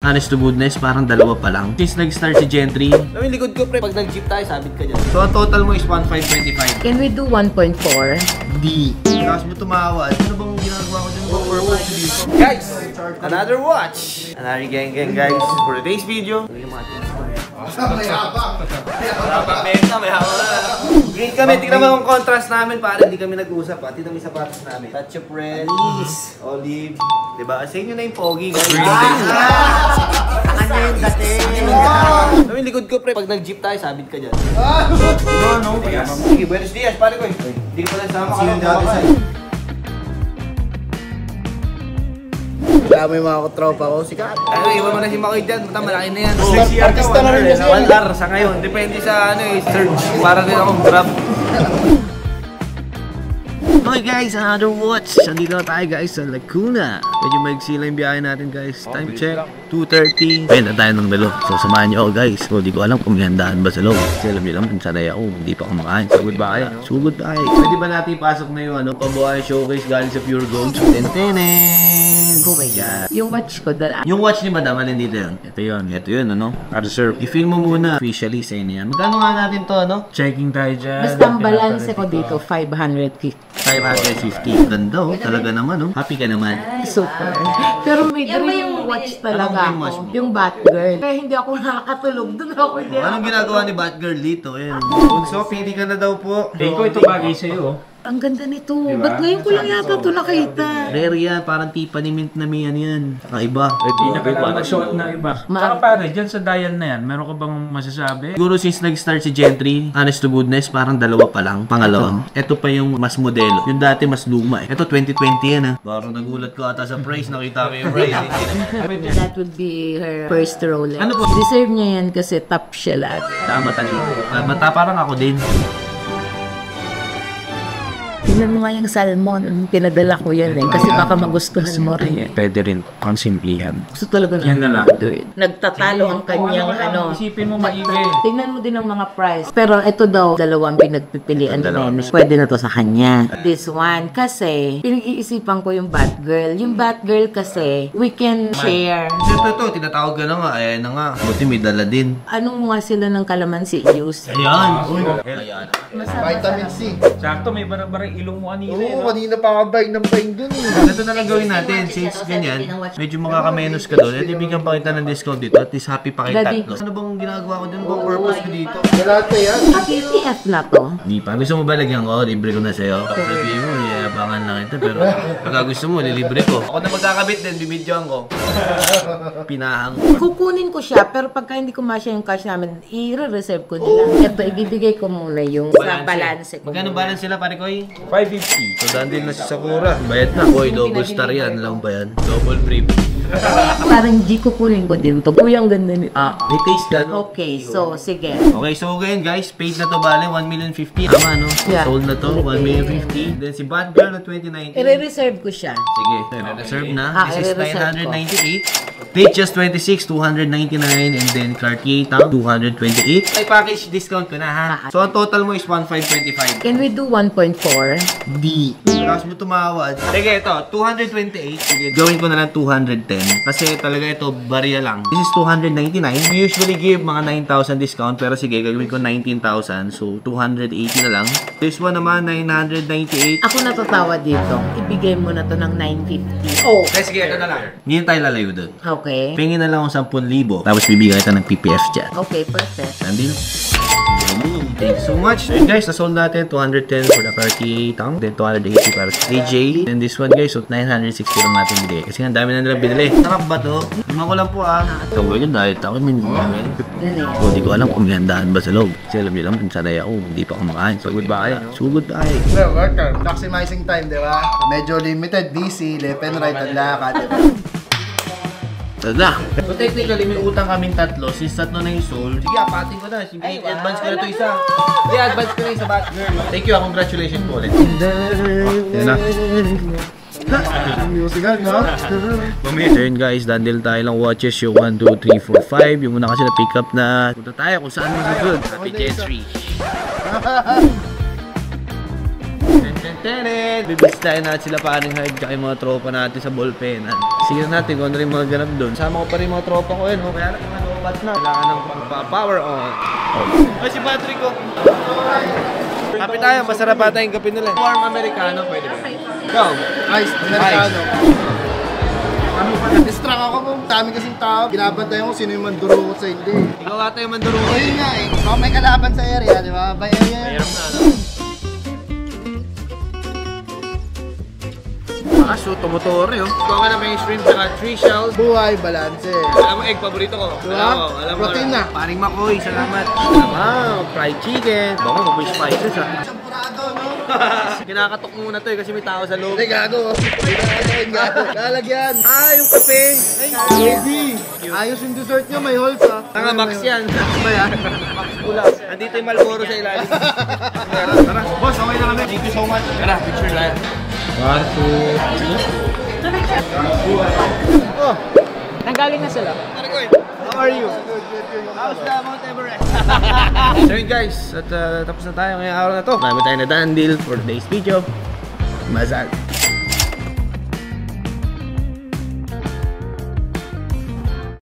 Honest to goodness, parang dalawa pa lang. Since nag-start si Gentry, yung likod ko pre, pag nag-jeep tayo, sabit ka dyan. So ang total mo is 1,525. Can we do 1.4? D. Tapos mo tumawad. Ano bang ginagawa ko dyan? Purpose dito. Guys, another watch. Another gang guys. For today's video, mayabang. Green kami, tingnan mo yung contrast namin para hindi kami nag-usap ha. Tingnan mo yung sapatos namin. Touch of red, olive. Diba? Sa inyo na yung pogi. Ano yung dating? Ano yung likod ko pre, pag nag-jeep tayo, sabit ka dyan. Ano? Sige, buenos dias, pare ko eh. Hindi ka pala sama ka lang dati sa'yo. Kaya may mga tropa ko, sikat. Ano, iwan mo na si Makoy dyan. Malaki na yan. Artista na rin kasi yan. 1R sa ngayon. Depende sa ano eh, search. Para din akong grab. Okay guys, another watch. Nandito na tayo guys sa Lacuna. Medyo maigsi lang yung biyahe natin guys. Time check, 2:30. Ayun na tayo ng dalo. So samahan nyo ako guys. So di ko alam kung may handaan ba sa loob. Kasi alam nyo naman, sanay ako. Hindi pa ako makain. Sugod ba kayo? Sugod ba kayo? Pwede ba natin ipasok na yung ano, pabuhay showcase galing sa Pure Gold? Tentenen! Oh my god. Yung watch ko dala. Yung watch ni Madam, alin dito yun? Ito yun, ano? Reserve. I-film mo muna. Officially sa inyo yan. Magkano nga natin to, ano? Checking tayo dyan. Basta ang balance ko dito, 550. 550. Ganda oh. Talaga naman oh. Happy ka naman. Super. Pero may dream watch talaga ako. Yung Batgirl. Kaya hindi ako nakakatulog. Doon ako hindi. Anong ginagawa ni Batgirl dito? Ayan. So, pili ka na daw po. Tingin ko ito bagay sa'yo. Ang ganda nito. Diba? Ba't ngayon ko lang yata ito nakita? Rare yan. Parang Tiffany mint na may yan. Kakaiba. Hindi na kailangan mag-shot na iba. Saka pare, dyan sa dial na yan, meron ka bang masasabi? Siguro since nag-start si Gentry, honest to goodness, parang dalawa pa lang. Pangalawa. Ito pa yung mas modelo. Yung dati mas luma eh. Ito 2020 yan ha. Parang nagulat ko ata sa price. Nakita mo yung price. That would be her first Rolex. Ano po? Deserve niya yan kasi top siya lahat. Tama talaga. Mata parang ako din. Tingnan mo nga yung salmon. Pinadala ko yan eh. Kasi baka magustuhan mo rin. Pwede rin, pang simplihan. Gusto talaga Yan na lang. Nagtatalo ang kanyang ano. Isipin mo maigi. Tingnan mo din ang mga price. Pero ito daw, dalawang pinagpipilian ni pwede na to sa kanya. This one, kasi pinag-iisipan ko yung Batgirl. Yung Batgirl kasi, we can share. Ito, tinatawag ka na nga. Ayan na nga. Buti may dala din. Anong mga sila ng kalamansi juice? Ayan. Ayan. Vitamin C. Sakto, may barang-barang ilong mo kanina. Oo, kanina pa ka buying ng buying dun eh. Ito na lang gawin natin. Since ganyan, medyo makakamenos ka doon. At ibigyan pa kita ng discount dito. At least happy pa kayo tatlo. Ano bang ginagawa ko dun? Ano bang purpose ko dito? Lahat na yan. ETF na to. Hindi pa. Gusto mo ba lagyan ko? Libre ko na sa'yo. Sabihin mo, yayabangan lang ito. Pero pagka gusto mo, lilibre ko. Ako na magkakabit din, bibidyoan ko. Pinahang. Kukunin ko siya, pero pagka hindi ko masya yung cash namin, i-reserve ko nila. Ito, ibibigay ko muna yung sa balance ko. Magkano balance sila, pare ko? 550. So, daan din na si Sakura. Bayad na. Boy, double star yan. Alam ba yan? Double premium. Parang di kukunin ko din to. Uy, ang ganda nito. May taste ka, no? Okay, so, sige. Okay, so ngayon guys, paid na to bale, 1,050,000. Tama, no? Yeah. Sold na to, 1,050,000. Then si Batgirl na 2019. I-reserve ko siya. Sige, reserve na. This is i-reserve ko. 998. Date just 26, 299. And then Cartier Tang, 228. May package discount ko na ha. So ang total mo is 1,525. Can we do 1.4? D. Tapos mo tumawad. Sige, ito, 228. Sige, gawin ko na lang 210. Kasi talaga ito, barya lang. This is 299. We usually give mga 9,000 discount. Pero sige, gagawin ko 19,000. So, 280 na lang. This one naman, 998. Ako natatawa dito. Ibigay mo na to ng 950. Oh! Okay, sige, ito na lang. Hindi tayo lalayo doon. Okay. Pingin na lang ako 10,000. Tapos bibigyan kita ng PPF dyan. Okay, perfect. Nandun. Thank you so much. And guys, nasold natin 210 for the Cartier Tang. Then 280 para sa AJ. And this one guys, so 960 lang natin binili. Kasi ang dami na nilang binili. Sarap ba to? Lima ko lang po ah. Ito ba yun? Dahil ako min. So di ko alam kung may handaan ba sa loob. Kasi alam nyo naman, sanay ako. Hindi pa ako makain. Sugod ba kayo? Sugod ba kayo? Well, worker. Maximizing time, di ba? Medyo limited, busy, left and right, ang lakad. Tada! So technically, may utang kaming tatlo. Since tatlo na yung soul. Sige, apatin ko na. Sige, advance ko na ito isa. Sige, advance ko na isa Batgirl. Thank you, congratulations po ulit. Yan na. Musical, no? So yun guys, dandel tayo lang watches yung 1, 2, 3, 4, 5. Yung muna kasi na pick up na punta tayo kung saan yung good. Happy J3. Tenet! Bibisitahin natin sila paring hard tsaka yung mga tropa natin sa ballpenan. Sige natin kung ano rin mga ganap doon. Sama ko pa rin mga tropa ko yun. Kaya lang mga lobat na. Kailangan ng power on. Ay, si Patrick ko. Kapit tayo, masarap ata yung kape nila. Warm Americano, pwede ba? Go! Ice, Americano. Distract ako po. Dami kasing tao. Binabantayan ko sino yung manduro ko sa hindi. Ikaw ata yung manduro ko. Ayun nga eh. Baka may kalaban sa area, di ba? By area. Mahirap na, ano? Aso, tumutore, oh. Kuha ka na may shrimp saka 3 shells. Buhay, balanse. Alam mo, egg, paborito ko. Diba? Alam mo. Protein na. Paring Makoy, salamat. Wow, fried chicken. Baka mo, may spices, ha. Champurado, no? Kinakatok muna to, eh, kasi may tao sa loob. Hindi, gago. Lalagyan. Ah, yung kape. Ay, Ready. Ayos yung dessert nyo, may holes ha. tanga, Max yan. Ba yan? Max Pulas. Andito yung Malboro sa ilalim. Tara, boss, okay na kami. Thank you so much. Tara, picture tayo. 1, 2, 3. Oh, Nanggaling na sila. how are you? How's the Mount Everest? So yun guys, at tapos na tayo ngayong araw na to. Marami tayo na done deal for today's video. Mazal.